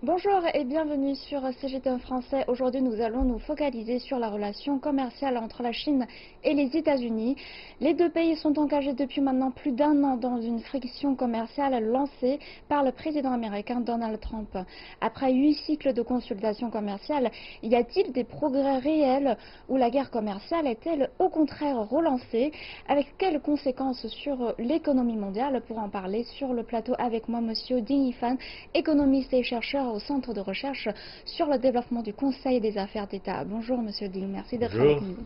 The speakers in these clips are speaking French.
Bonjour et bienvenue sur CGTN français. Aujourd'hui, nous allons nous focaliser sur la relation commerciale entre la Chine et les États-Unis. Les deux pays sont engagés depuis maintenant plus d'un an dans une friction commerciale lancée par le président américain Donald Trump. Après 8 cycles de consultations commerciales, y a-t-il des progrès réels ou la guerre commerciale est-elle au contraire relancée? Avec quelles conséquences sur l'économie mondiale? Pour en parler sur le plateau avec moi, monsieur Ding Yifan, économiste et chercheur au Centre de recherche sur le développement du Conseil des affaires d'État. Bonjour Monsieur Ding, merci d'être avec nous.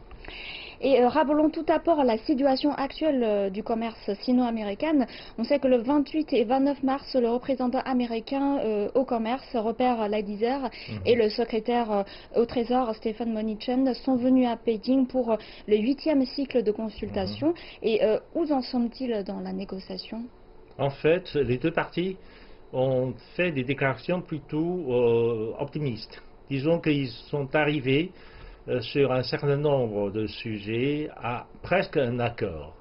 Et rappelons tout d'abord la situation actuelle du commerce sino-américain. On sait que le 28 et 29 mars, le représentant américain au commerce, Robert Lighthizer, et le secrétaire au Trésor, Stephen Mnuchin, sont venus à Pékin pour le 8e cycle de consultation. Et où en sont-ils dans la négociation? En fait, les deux parties ont fait des déclarations plutôt optimistes. Disons qu'ils sont arrivés sur un certain nombre de sujets à presque un accord.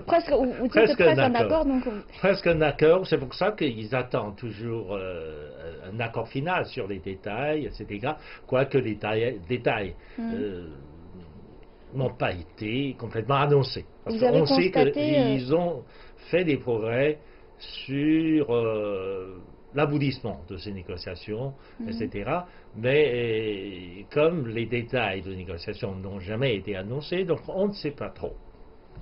Presque, ou presque un accord. Donc... Presque un accord, c'est pour ça qu'ils attendent toujours un accord final sur les détails, etc. Quoique les détails n'ont pas été complètement annoncés. Parce qu'on sait qu'ils ont fait des progrès sur l'aboutissement de ces négociations, etc. Mais comme les détails de négociations n'ont jamais été annoncés, donc on ne sait pas trop.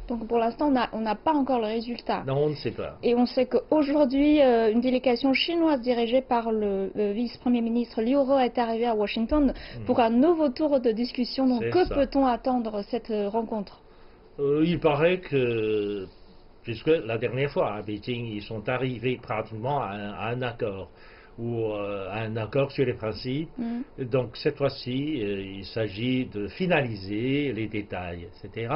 Donc pour l'instant, on n'a pas encore le résultat. Non, on ne sait pas. Et on sait qu'aujourd'hui, une délégation chinoise dirigée par le vice-premier ministre Liu He est arrivée à Washington pour un nouveau tour de discussion. Donc que peut-on attendre de cette rencontre? Il paraît que, puisque la dernière fois à Beijing, ils sont arrivés pratiquement à un accord, ou à un accord sur les principes. Donc cette fois-ci, il s'agit de finaliser les détails, etc.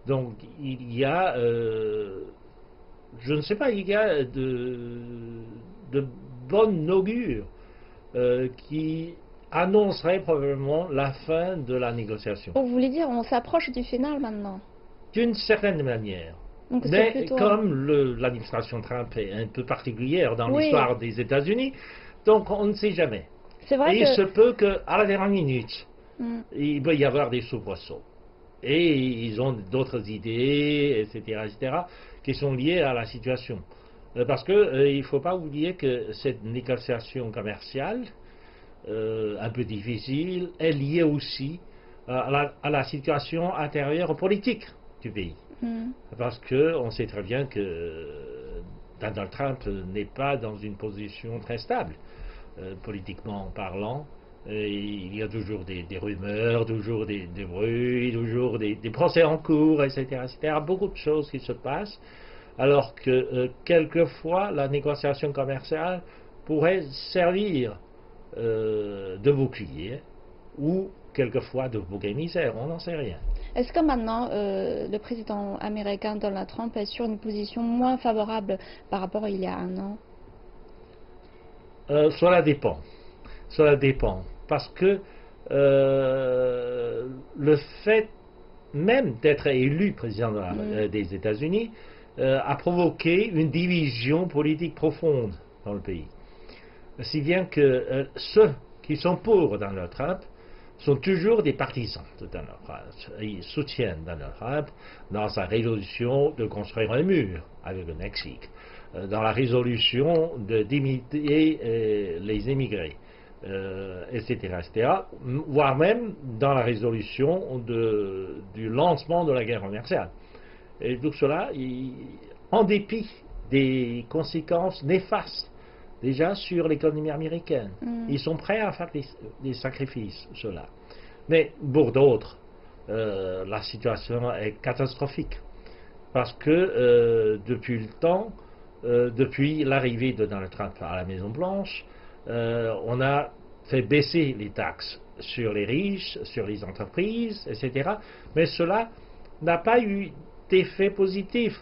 Donc il y a, je ne sais pas, il y a de bonnes augures qui annonceraient probablement la fin de la négociation. Vous voulez dire, on s'approche du final maintenant? D'une certaine manière. Donc, mais plutôt... comme l'administration Trump est un peu particulière dans l'histoire des États-Unis, donc on ne sait jamais. C'est vrai. Et il se peut qu'à la dernière minute, il peut y avoir des soubresauts. Et ils ont d'autres idées, etc., qui sont liées à la situation. Parce qu'il ne faut pas oublier que cette négociation commerciale, un peu difficile, est liée aussi à la situation intérieure politique du pays. Parce qu'on sait très bien que Donald Trump n'est pas dans une position très stable, politiquement parlant. Il y a toujours des rumeurs, toujours des bruits, toujours des procès en cours, etc., etc. Beaucoup de choses qui se passent, alors que quelquefois la négociation commerciale pourrait servir de bouclier ou quelquefois de bouc émissaire, on n'en sait rien. Est-ce que maintenant le président américain Donald Trump est sur une position moins favorable par rapport à il y a un an? Cela dépend. Cela dépend. Parce que le fait même d'être élu président des États-Unis a provoqué une division politique profonde dans le pays. Si bien que ceux qui sont pour Donald Trump sont toujours des partisans de Donald Trump. Ils soutiennent Donald Trump dans sa résolution de construire un mur avec le Mexique, dans la résolution d'imiter les immigrés, etc., etc., voire même dans la résolution du lancement de la guerre commerciale. Et tout cela, en dépit des conséquences néfastes déjà sur l'économie américaine. Ils sont prêts à faire des sacrifices, cela. Mais pour d'autres, la situation est catastrophique. Parce que depuis le temps, depuis l'arrivée de Donald Trump à la Maison-Blanche, on a fait baisser les taxes sur les riches, sur les entreprises, etc. Mais cela n'a pas eu d'effet positif.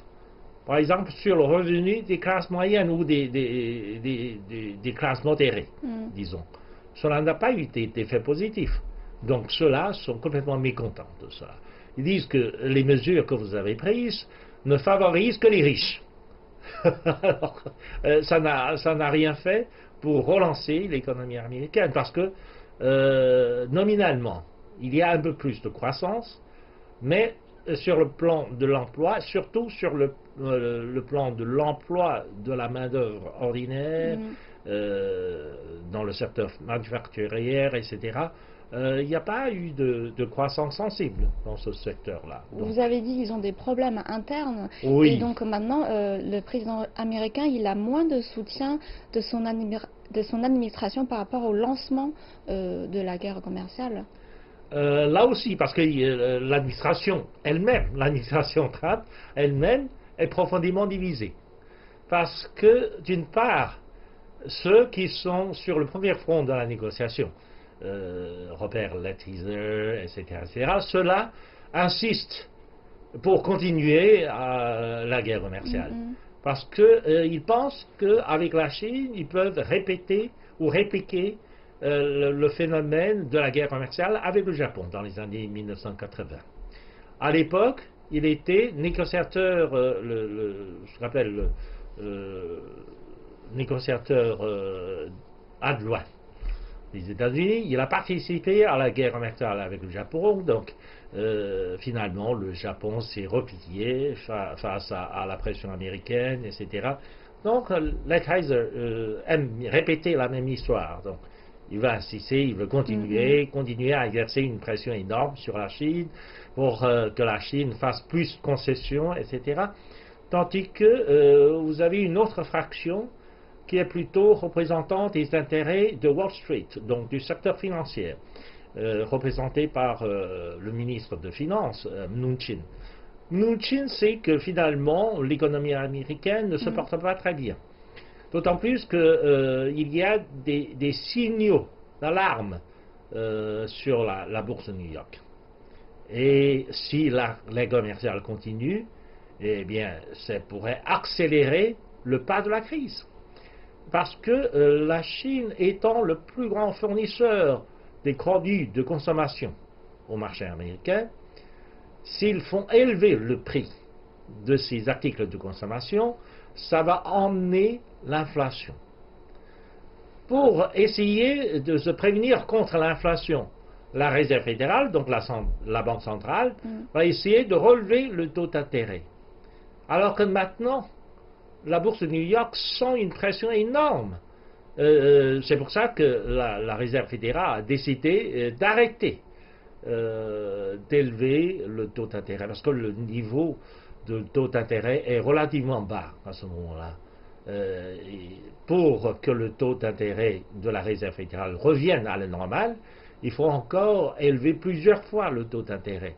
Par exemple, sur le revenu des classes moyennes ou des classes modérées, disons. Cela n'a pas eu d'effet positif. Donc ceux-là sont complètement mécontents de cela. Ils disent que les mesures que vous avez prises ne favorisent que les riches. Alors, ça n'a rien fait pour relancer l'économie américaine, parce que nominalement, il y a un peu plus de croissance, mais sur le plan de l'emploi, surtout sur le plan de l'emploi de la main-d'œuvre ordinaire, dans le secteur manufacturier, etc., il n'y a pas eu de croissance sensible dans ce secteur-là. Vous avez dit qu'ils ont des problèmes internes, oui. Et donc maintenant, le président américain, il a moins de soutien de son administration par rapport au lancement de la guerre commerciale. Là aussi, parce que l'administration elle-même, l'administration Trump elle-même est profondément divisée. Parce que, d'une part, ceux qui sont sur le premier front de la négociation, Robert Lighthizer, etc., ceux-là insistent pour continuer la guerre commerciale. Parce qu'ils pensent qu'avec la Chine, ils peuvent répéter ou répliquer le phénomène de la guerre commerciale avec le Japon dans les années 1980. À l'époque, il était négociateur, je rappelle, négociateur adjoint des États-Unis. Il a participé à la guerre commerciale avec le Japon, donc finalement le Japon s'est replié face à la pression américaine, etc. Donc Lighthizer aime répéter la même histoire. Donc, il va insister, il veut continuer à exercer une pression énorme sur la Chine pour que la Chine fasse plus de concessions, etc. Tandis que vous avez une autre fraction qui est plutôt représentante des intérêts de Wall Street, donc du secteur financier, représenté par le ministre de Finances, Mnuchin. Mnuchin sait que finalement l'économie américaine ne se porte pas très bien. D'autant plus qu'il y a des signaux d'alarme sur la bourse de New York. Et si la guerre commerciale continue, eh bien, ça pourrait accélérer le pas de la crise. Parce que la Chine étant le plus grand fournisseur des produits de consommation au marché américain, s'ils font élever le prix de ces articles de consommation, ça va emmener l'inflation. Pour essayer de se prévenir contre l'inflation, la Réserve fédérale, donc la Banque centrale, va essayer de relever le taux d'intérêt. Alors que maintenant, la bourse de New York sent une pression énorme. C'est pour ça que la Réserve fédérale a décidé d'arrêter d'élever le taux d'intérêt, parce que le niveau de taux d'intérêt est relativement bas à ce moment-là. Pour que le taux d'intérêt de la Réserve fédérale revienne à la normale, il faut encore élever plusieurs fois le taux d'intérêt.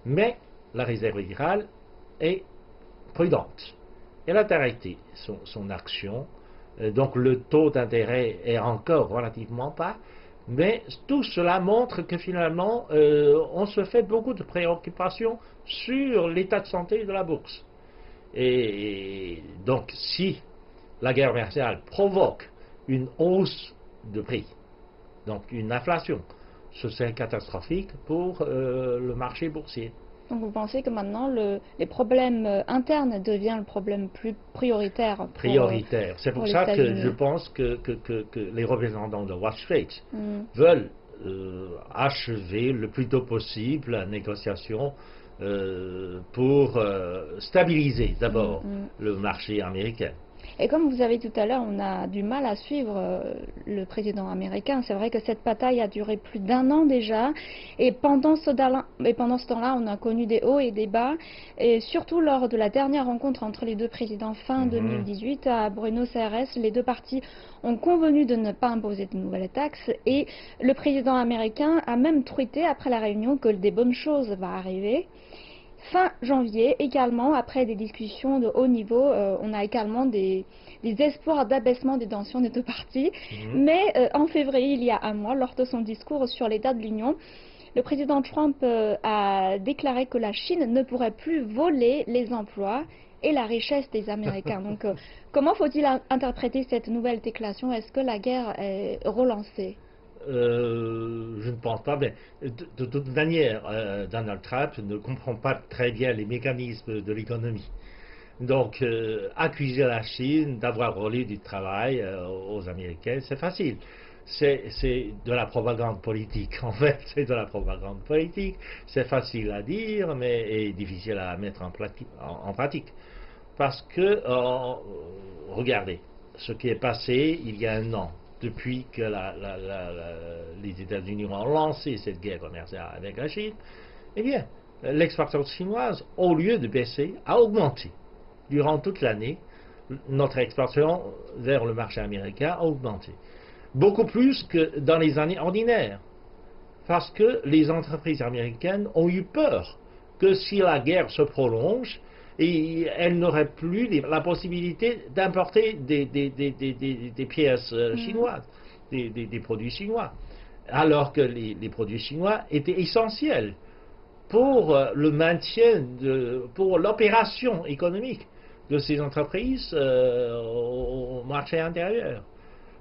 Mais la Réserve fédérale est prudente. Elle a arrêté son action, donc le taux d'intérêt est encore relativement bas, mais tout cela montre que finalement on se fait beaucoup de préoccupations sur l'état de santé de la bourse. Et donc si la guerre commerciale provoque une hausse de prix, donc une inflation, ce serait catastrophique pour le marché boursier. Donc vous pensez que maintenant les problèmes internes deviennent le problème plus prioritaire Prioritaire. C'est pour ça que je pense que les représentants de Wall Street veulent achever le plus tôt possible la négociation pour stabiliser d'abord le marché américain. Et comme vous avez dit tout à l'heure, on a du mal à suivre le président américain. C'est vrai que cette bataille a duré plus d'1 an déjà. Et pendant ce temps-là, on a connu des hauts et des bas. Et surtout lors de la dernière rencontre entre les deux présidents fin 2018 à Buenos Aires, les deux parties ont convenu de ne pas imposer de nouvelles taxes. Et le président américain a même tweeté après la réunion que des bonnes choses vont arriver. Fin janvier, également, après des discussions de haut niveau, on a également des espoirs d'abaissement des tensions des deux parties. Mais en février, il y a 1 mois, lors de son discours sur l'état de l'Union, le président Trump a déclaré que la Chine ne pourrait plus voler les emplois et la richesse des Américains. Donc, comment faut-il interpréter cette nouvelle déclaration? Est-ce que la guerre est relancée? Je ne pense pas, mais de toute manière, Donald Trump ne comprend pas très bien les mécanismes de l'économie. Donc, accuser la Chine d'avoir volé du travail aux Américains, c'est facile. C'est de la propagande politique, en fait, c'est de la propagande politique. C'est facile à dire, mais et difficile à mettre en pratique. Parce que, regardez, ce qui est passé il y a un an, depuis que les États-Unis ont lancé cette guerre commerciale avec la Chine, eh bien, l'exportation chinoise, au lieu de baisser, a augmenté. Durant toute l'année, notre exportation vers le marché américain a augmenté. Beaucoup plus que dans les années ordinaires. Parce que les entreprises américaines ont eu peur que si la guerre se prolonge, elles n'auraient plus la possibilité d'importer des pièces chinoises, des produits chinois. Alors que les produits chinois étaient essentiels pour le maintien, pour l'opération économique de ces entreprises au marché intérieur.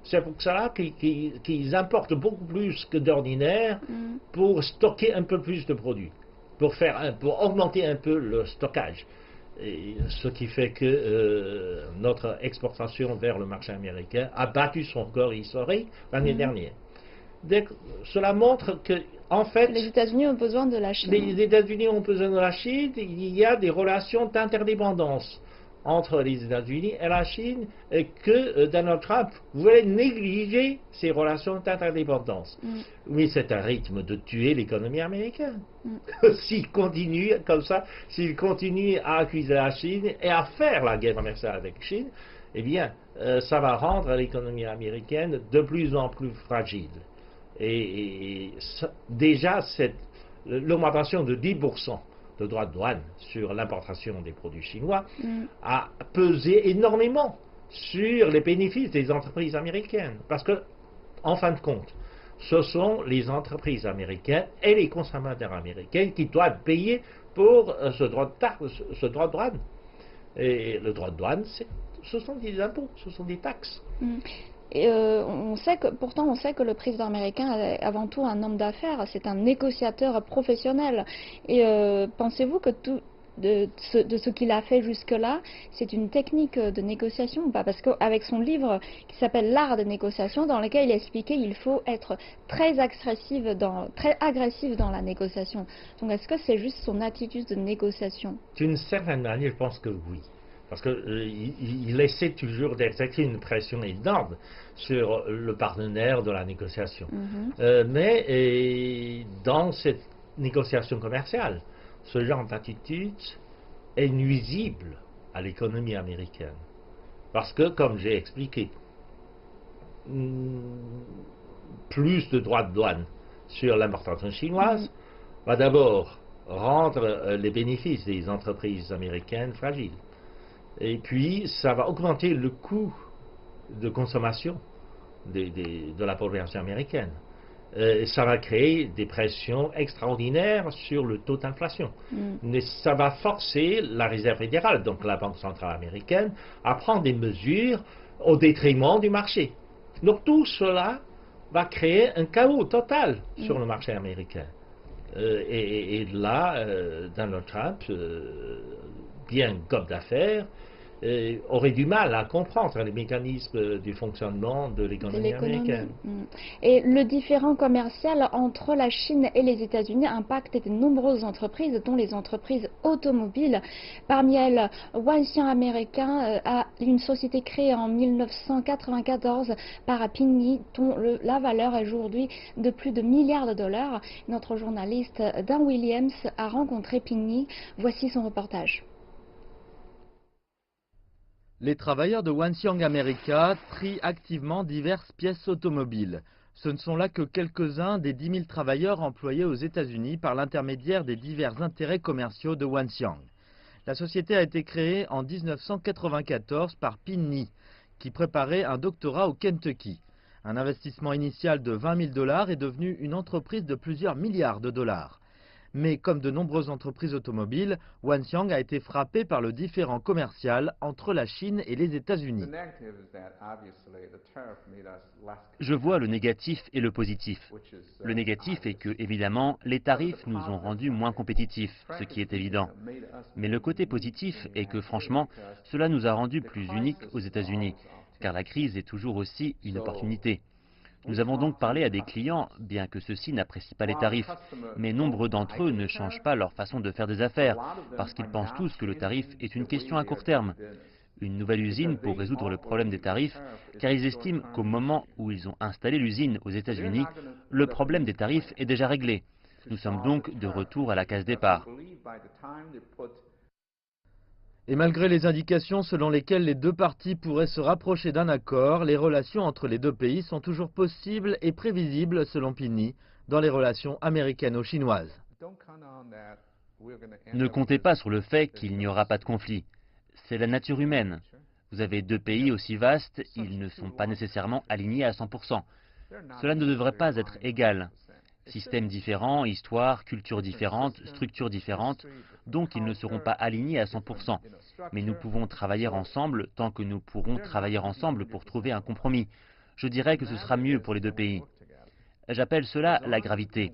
C'est pour cela qu'ils importent beaucoup plus que d'ordinaire pour stocker un peu plus de produits, pour augmenter un peu le stockage. Et ce qui fait que notre exportation vers le marché américain a battu son record historique l'année dernière. Donc, cela montre que, en fait, les États-Unis ont besoin de la Chine. Les États-Unis ont besoin de la Chine. Il y a des relations d'interdépendance entre les États-Unis et la Chine, et que Donald Trump voulait négliger ces relations d'interdépendance. Mais c'est un rythme de tuer l'économie américaine. S'il continue comme ça, s'il continue à accuser la Chine et à faire la guerre commerciale avec la Chine, eh bien, ça va rendre l'économie américaine de plus en plus fragile. Déjà, l'augmentation de 10% de droits de douane sur l'importation des produits chinois a pesé énormément sur les bénéfices des entreprises américaines. Parce que, en fin de compte, ce sont les entreprises américaines et les consommateurs américains qui doivent payer pour ce droit de douane. Et le droit de douane, ce sont des impôts, ce sont des taxes. Et pourtant, on sait que le président américain est avant tout un homme d'affaires, c'est un négociateur professionnel. Et pensez-vous que tout de ce qu'il a fait jusque-là, c'est une technique de négociation ou pas? Parce qu'avec son livre qui s'appelle L'art de négociation, dans lequel il expliquait qu'il faut être très agressif dans la négociation. Donc est-ce que c'est juste son attitude de négociation? D'une certaine manière, je pense que oui. Parce qu'il essaie toujours d'exercer une pression énorme sur le partenaire de la négociation. Mais dans cette négociation commerciale, ce genre d'attitude est nuisible à l'économie américaine. Parce que, comme j'ai expliqué, plus de droits de douane sur l'importation chinoise va d'abord rendre les bénéfices des entreprises américaines fragiles. Et puis, ça va augmenter le coût de consommation de la population américaine. Ça va créer des pressions extraordinaires sur le taux d'inflation. Mais ça va forcer la Réserve fédérale, donc la Banque centrale américaine, à prendre des mesures au détriment du marché. Donc tout cela va créer un chaos total sur le marché américain. Et là, Donald Trump, bien qu'homme d'affaires, aurait du mal à comprendre les mécanismes du fonctionnement de l'économie américaine. Et le différend commercial entre la Chine et les États-Unis impacte de nombreuses entreprises, dont les entreprises automobiles. Parmi elles, Wanxiang américain a une société créée en 1994 par Ping Yi, dont la valeur est aujourd'hui de plus de milliards de dollars. Notre journaliste Dan Williams a rencontré Ping Yi. Voici son reportage. Les travailleurs de Wanxiang America trient activement diverses pièces automobiles. Ce ne sont là que quelques-uns des 10 000 travailleurs employés aux États-Unis par l'intermédiaire des divers intérêts commerciaux de Wanxiang. La société a été créée en 1994 par Ping Yi, qui préparait un doctorat au Kentucky. Un investissement initial de 20 000 $ est devenu une entreprise de plusieurs milliards de dollars. Mais comme de nombreuses entreprises automobiles, Wanxiang a été frappé par le différend commercial entre la Chine et les États-Unis. Je vois le négatif et le positif. Le négatif est que, évidemment, les tarifs nous ont rendus moins compétitifs, ce qui est évident. Mais le côté positif est que, franchement, cela nous a rendus plus uniques aux États-Unis, car la crise est toujours aussi une opportunité. Nous avons donc parlé à des clients, bien que ceux-ci n'apprécient pas les tarifs, mais nombre d'entre eux ne changent pas leur façon de faire des affaires, parce qu'ils pensent tous que le tarif est une question à court terme. Une nouvelle usine pour résoudre le problème des tarifs, car ils estiment qu'au moment où ils ont installé l'usine aux États-Unis, le problème des tarifs est déjà réglé. Nous sommes donc de retour à la case départ. Et malgré les indications selon lesquelles les deux parties pourraient se rapprocher d'un accord, les relations entre les deux pays sont toujours possibles et prévisibles selon Pinny dans les relations américano-chinoises. Ne comptez pas sur le fait qu'il n'y aura pas de conflit. C'est la nature humaine. Vous avez deux pays aussi vastes, ils ne sont pas nécessairement alignés à 100%. Cela ne devrait pas être égal. Systèmes différents, histoire, cultures différentes, structures différentes, donc ils ne seront pas alignés à 100%. Mais nous pouvons travailler ensemble tant que nous pourrons travailler ensemble pour trouver un compromis. Je dirais que ce sera mieux pour les deux pays. J'appelle cela la gravité.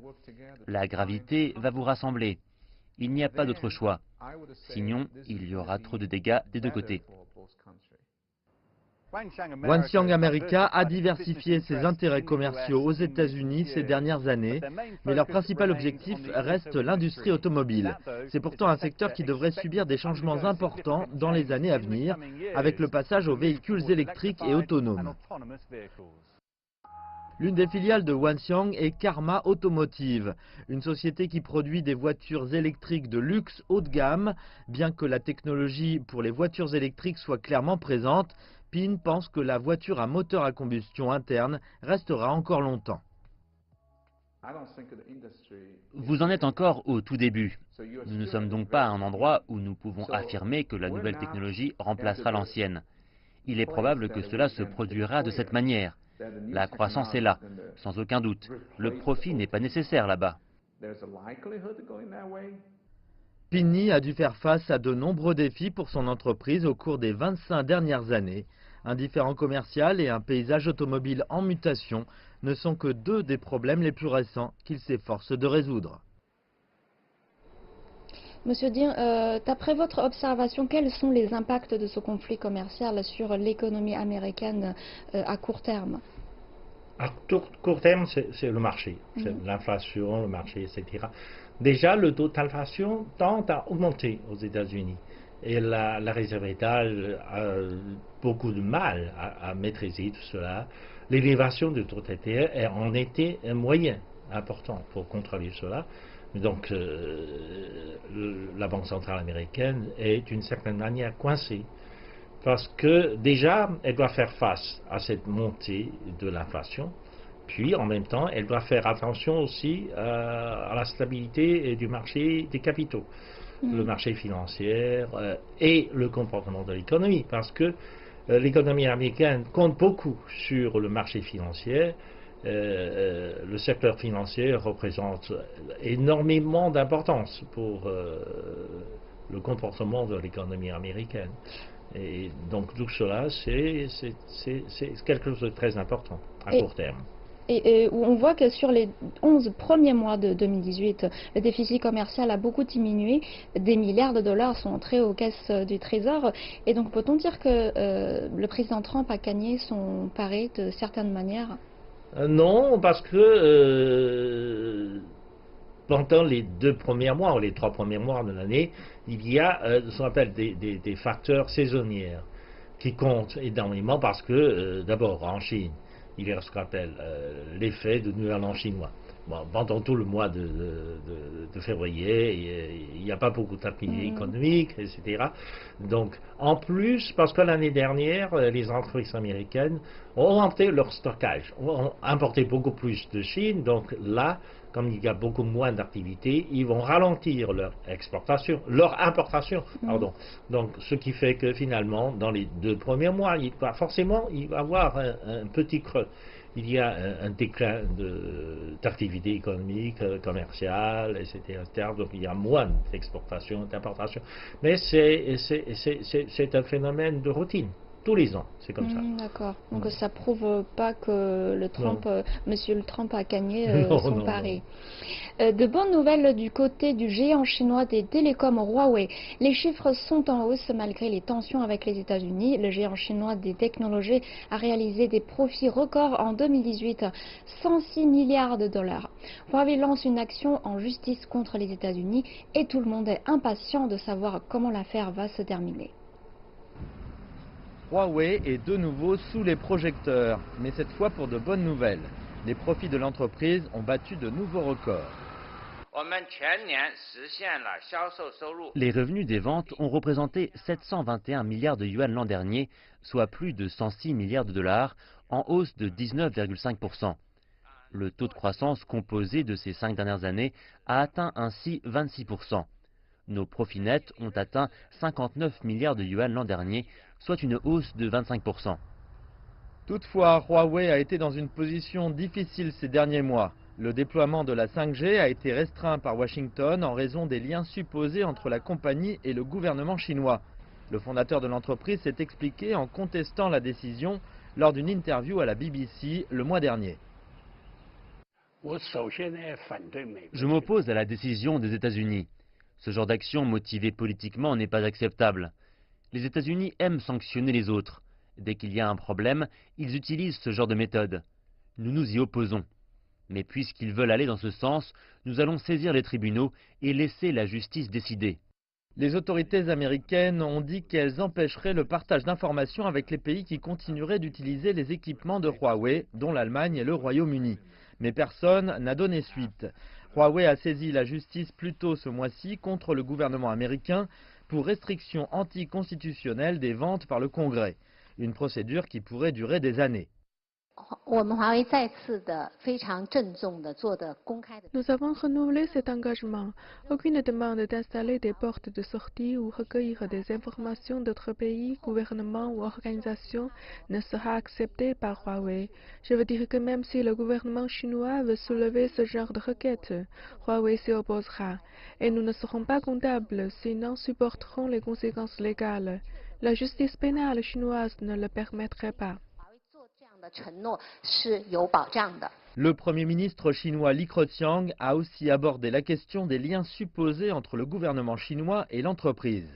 La gravité va vous rassembler. Il n'y a pas d'autre choix. Sinon, il y aura trop de dégâts des deux côtés. Wanxiang America a diversifié ses intérêts commerciaux aux États-Unis ces dernières années, mais leur principal objectif reste l'industrie automobile. C'est pourtant un secteur qui devrait subir des changements importants dans les années à venir, avec le passage aux véhicules électriques et autonomes. L'une des filiales de Wanxiang est Karma Automotive, une société qui produit des voitures électriques de luxe haut de gamme. Bien que la technologie pour les voitures électriques soit clairement présente, Pin pense que la voiture à moteur à combustion interne restera encore longtemps. Vous en êtes encore au tout début. Nous ne sommes donc pas à un endroit où nous pouvons affirmer que la nouvelle technologie remplacera l'ancienne. Il est probable que cela se produira de cette manière. La croissance est là, sans aucun doute. Le profit n'est pas nécessaire là-bas. Pinny a dû faire face à de nombreux défis pour son entreprise au cours des 25 dernières années. Un différend commercial et un paysage automobile en mutation ne sont que deux des problèmes les plus récents qu'il s'efforce de résoudre. Monsieur Ding, d'après votre observation, quels sont les impacts de ce conflit commercial sur l'économie américaine à court terme? À court terme, c'est le marché, c'est l'inflation, le marché, etc. Déjà, le taux d'inflation tend à augmenter aux États-Unis. Et la Réserve fédérale a beaucoup de mal à maîtriser tout cela. L'élévation du taux d'intérêt en était un moyen important pour contrôler cela. Donc, la Banque centrale américaine est d'une certaine manière coincée. Parce que déjà, elle doit faire face à cette montée de l'inflation. Puis, en même temps, elle doit faire attention aussi à la stabilité du marché des capitaux, le marché financier et le comportement de l'économie. Parce que l'économie américaine compte beaucoup sur le marché financier. Le secteur financier représente énormément d'importance pour le comportement de l'économie américaine. Et donc tout cela, c'est quelque chose de très important à court terme. Et on voit que sur les 11 premiers mois de 2018, le déficit commercial a beaucoup diminué. Des milliards de dollars sont entrés aux caisses du Trésor. Et donc peut-on dire que le président Trump a gagné son pari de certaine manière? Non, parce que pendant les 2 premiers mois ou les 3 premiers mois de l'année, il y a ce qu'on appelle des facteurs saisonniers qui comptent énormément parce que, d'abord, en Chine, il y a ce qu'on appelle l'effet de Nouvel An chinois. Bon, pendant tout le mois de février, il n'y a pas beaucoup d'activité économique, etc. Donc, en plus, parce que l'année dernière, les entreprises américaines ont augmenté leur stockage, ont importé beaucoup plus de Chine, donc là, comme il y a beaucoup moins d'activité, ils vont ralentir leur importation, pardon. Donc, ce qui fait que finalement, dans les 2 premiers mois, il va y avoir un petit creux. il y a un déclin d'activité économique, commerciale, etc., etc. Donc il y a moins d'exportation, d'importation. Mais c'est un phénomène de routine. Tous les ans, c'est comme ça. D'accord. Donc ça prouve pas que Monsieur le Trump a gagné son Non. pari. De bonnes nouvelles du côté du géant chinois des télécoms Huawei. Les chiffres sont en hausse malgré les tensions avec les États-Unis. Le géant chinois des technologies a réalisé des profits records en 2018, 106 milliards de dollars. Huawei lance une action en justice contre les États-Unis et tout le monde est impatient de savoir comment l'affaire va se terminer. Huawei est de nouveau sous les projecteurs, mais cette fois pour de bonnes nouvelles. Les profits de l'entreprise ont battu de nouveaux records. Les revenus des ventes ont représenté 721 milliards de yuan l'an dernier, soit plus de 106 milliards de dollars, en hausse de 19,5%. Le taux de croissance composé de ces 5 dernières années a atteint ainsi 26%. Nos profits nets ont atteint 59 milliards de yuan l'an dernier, soit une hausse de 25%. Toutefois, Huawei a été dans une position difficile ces derniers mois. Le déploiement de la 5G a été restreint par Washington en raison des liens supposés entre la compagnie et le gouvernement chinois. Le fondateur de l'entreprise s'est expliqué en contestant la décision lors d'une interview à la BBC le mois dernier. Je m'oppose à la décision des États-Unis. Ce genre d'action motivée politiquement n'est pas acceptable. Les États-Unis aiment sanctionner les autres. Dès qu'il y a un problème, ils utilisent ce genre de méthode. Nous nous y opposons. Mais puisqu'ils veulent aller dans ce sens, nous allons saisir les tribunaux et laisser la justice décider. Les autorités américaines ont dit qu'elles empêcheraient le partage d'informations avec les pays qui continueraient d'utiliser les équipements de Huawei, dont l'Allemagne et le Royaume-Uni. Mais personne n'a donné suite. Huawei a saisi la justice plus tôt ce mois-ci contre le gouvernement américain pour restriction anticonstitutionnelle des ventes par le Congrès. Une procédure qui pourrait durer des années. Nous avons renouvelé cet engagement. Aucune demande d'installer des portes de sortie ou recueillir des informations d'autres pays, gouvernements ou organisations ne sera acceptée par Huawei. Je veux dire que même si le gouvernement chinois veut soulever ce genre de requête, Huawei s'y opposera. Et nous ne serons pas comptables, sinon supporterons les conséquences légales. La justice pénale chinoise ne le permettrait pas. Le Premier ministre chinois Li Keqiang a aussi abordé la question des liens supposés entre le gouvernement chinois et l'entreprise.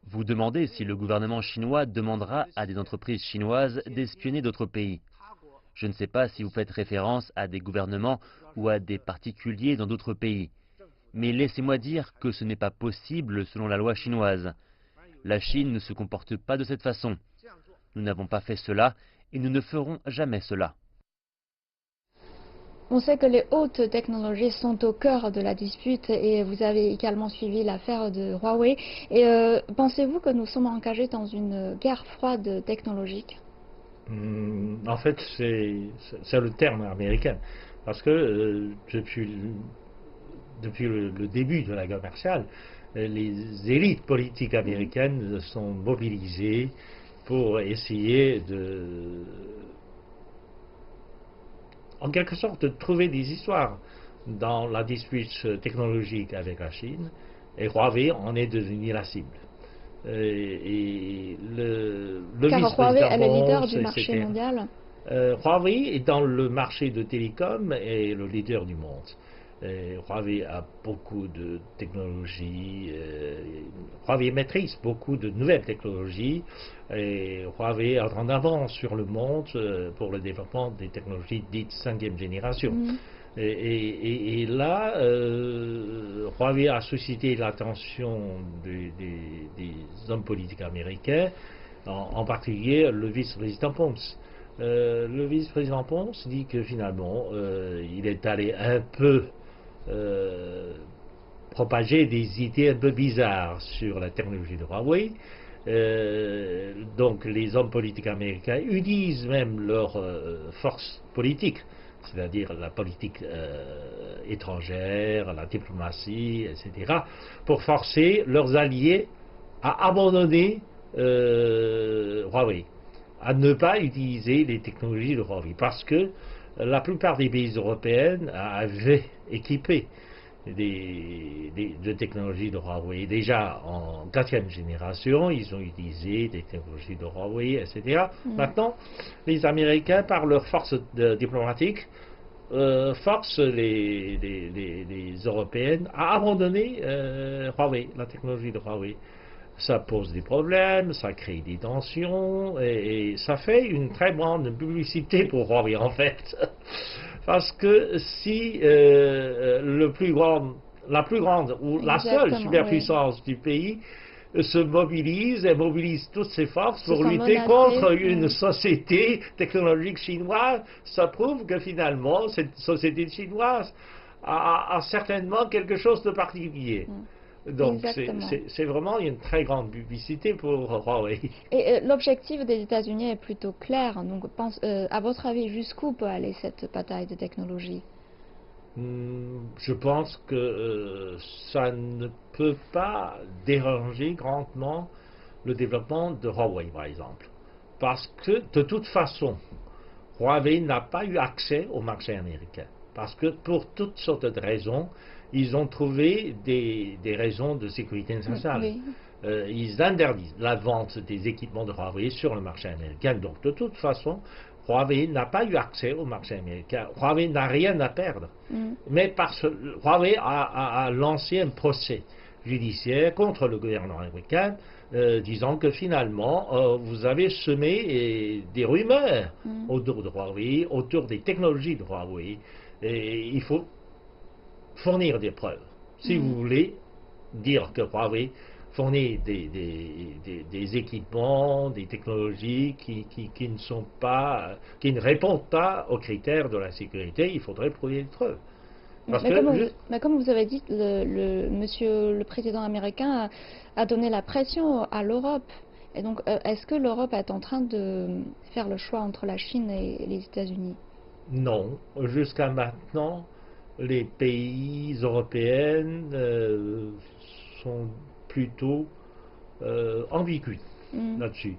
Vous demandez si le gouvernement chinois demandera à des entreprises chinoises d'espionner d'autres pays. Je ne sais pas si vous faites référence à des gouvernements ou à des particuliers dans d'autres pays. Mais laissez-moi dire que ce n'est pas possible selon la loi chinoise. La Chine ne se comporte pas de cette façon. Nous n'avons pas fait cela et nous ne ferons jamais cela. On sait que les hautes technologies sont au cœur de la dispute et vous avez également suivi l'affaire de Huawei. Et pensez-vous que nous sommes engagés dans une guerre froide technologique? En fait, c'est le terme américain. Parce que depuis le début de la guerre commerciale, les élites politiques américaines sont mobilisées pour essayer en quelque sorte, de trouver des histoires dans la dispute technologique avec la Chine, et Huawei en est devenu la cible. Car Huawei est le leader du marché mondial. Huawei est dans le marché de télécom et le leader du monde. Huawei a beaucoup de technologies, Huawei maîtrise beaucoup de nouvelles technologies et Huawei est en avance sur le monde pour le développement des technologies dites 5e génération. Et là, Huawei a suscité l'attention des hommes politiques américains, en particulier le vice-président Pence. Le vice-président Pence dit que finalement, il est allé un peu propager des idées un peu bizarres sur la technologie de Huawei. Donc les hommes politiques américains utilisent même leur force politique, c'est-à-dire la politique étrangère, la diplomatie, etc., pour forcer leurs alliés à abandonner Huawei. à ne pas utiliser les technologies de Huawei, parce que la plupart des pays européens avaient équipé de technologies de Huawei. Déjà en 4e génération, ils ont utilisé des technologies de Huawei, etc. Maintenant, les Américains, par leur force diplomatique, forcent les Européennes à abandonner Huawei, la technologie de Huawei. Ça pose des problèmes, ça crée des tensions, et ça fait une très grande publicité pour Huawei, en fait. Parce que si la plus grande ou la seule superpuissance du pays se mobilise et mobilise toutes ses forces pour lutter contre une société technologique chinoise, ça prouve que finalement cette société chinoise a certainement quelque chose de particulier. Donc c'est vraiment une très grande publicité pour Huawei. Et l'objectif des États-Unis est plutôt clair. Donc, à votre avis, jusqu'où peut aller cette bataille de technologie? Je pense que ça ne peut pas déranger grandement le développement de Huawei, par exemple. Parce que, de toute façon, Huawei n'a pas eu accès au marché américain. Parce que, pour toutes sortes de raisons, ils ont trouvé des raisons de sécurité nationale. Oui. Ils interdisent la vente des équipements de Huawei sur le marché américain. Donc, de toute façon, Huawei n'a pas eu accès au marché américain. Huawei n'a rien à perdre. Mais Huawei a lancé un procès judiciaire contre le gouvernement américain, disant que finalement, vous avez semé des rumeurs autour de Huawei, autour des technologies de Huawei. Et il faut fournir des preuves. Si vous voulez dire que Huawei fournit des équipements, des technologies qui ne répondent pas aux critères de la sécurité, il faudrait prouver des preuves. Mais comme vous avez dit, le président américain a donné la pression à l'Europe. Et donc, est-ce que l'Europe est en train de faire le choix entre la Chine et les États-Unis? Non. Jusqu'à maintenant, les pays européens sont plutôt ambigus là-dessus.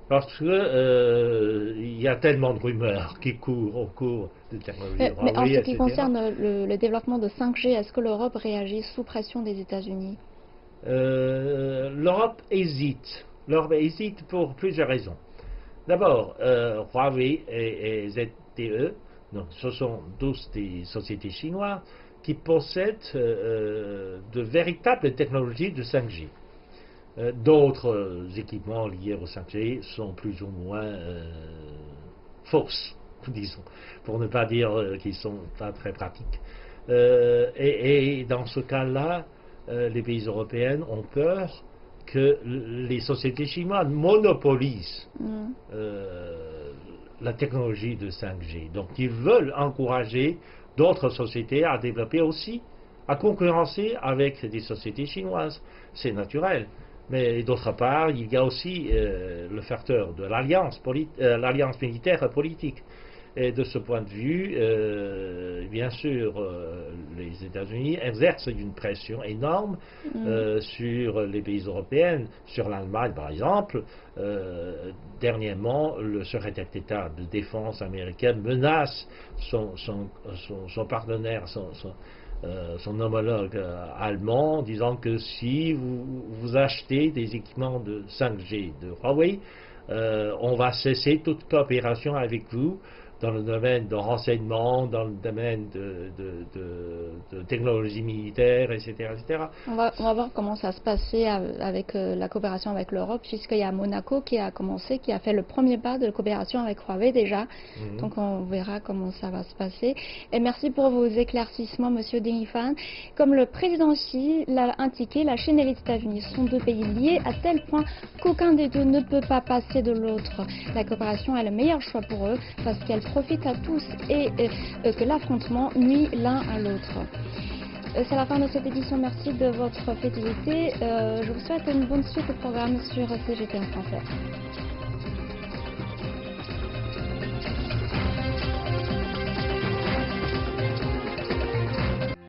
Parce que il y a tellement de rumeurs qui courent au cours de technologies de Huawei, mais en ce qui concerne le développement de 5G, est-ce que l'Europe réagit sous pression des États-Unis? L'Europe hésite. L'Europe hésite pour plusieurs raisons. D'abord, Huawei et ZTE, donc, ce sont tous des sociétés chinoises qui possèdent de véritables technologies de 5G. D'autres équipements liés au 5G sont plus ou moins fausses, disons, pour ne pas dire qu'ils ne sont pas très pratiques. Et dans ce cas-là, les pays européens ont peur que les sociétés chinoises monopolisent la technologie de 5G. Donc ils veulent encourager d'autres sociétés à développer aussi, à concurrencer avec des sociétés chinoises. C'est naturel. Mais d'autre part, il y a aussi le facteur de l'alliance militaire et politique. Et de ce point de vue, bien sûr, les États-Unis exercent une pression énorme sur les pays européens, sur l'Allemagne par exemple. Dernièrement, le secrétaire d'État de défense américain menace son partenaire, son homologue allemand, disant que si vous achetez des équipements de 5G de Huawei, on va cesser toute coopération avec vous dans le domaine de renseignement, dans le domaine de technologie militaire, etc. etc. On va voir comment ça se passait avec la coopération avec l'Europe, puisqu'il y a Monaco qui a commencé, qui a fait le premier pas de coopération avec Huawei déjà. Donc on verra comment ça va se passer. Et merci pour vos éclaircissements, Monsieur Ding Yifan. Comme le président Xi l'a indiqué, la Chine et les États-Unis sont deux pays liés à tel point qu'aucun des deux ne peut pas passer de l'autre. La coopération est le meilleur choix pour eux parce qu'elle profite à tous et que l'affrontement nuit l'un à l'autre. C'est la fin de cette édition. Merci de votre fidélité. Je vous souhaite une bonne suite au programme sur CGTN Français.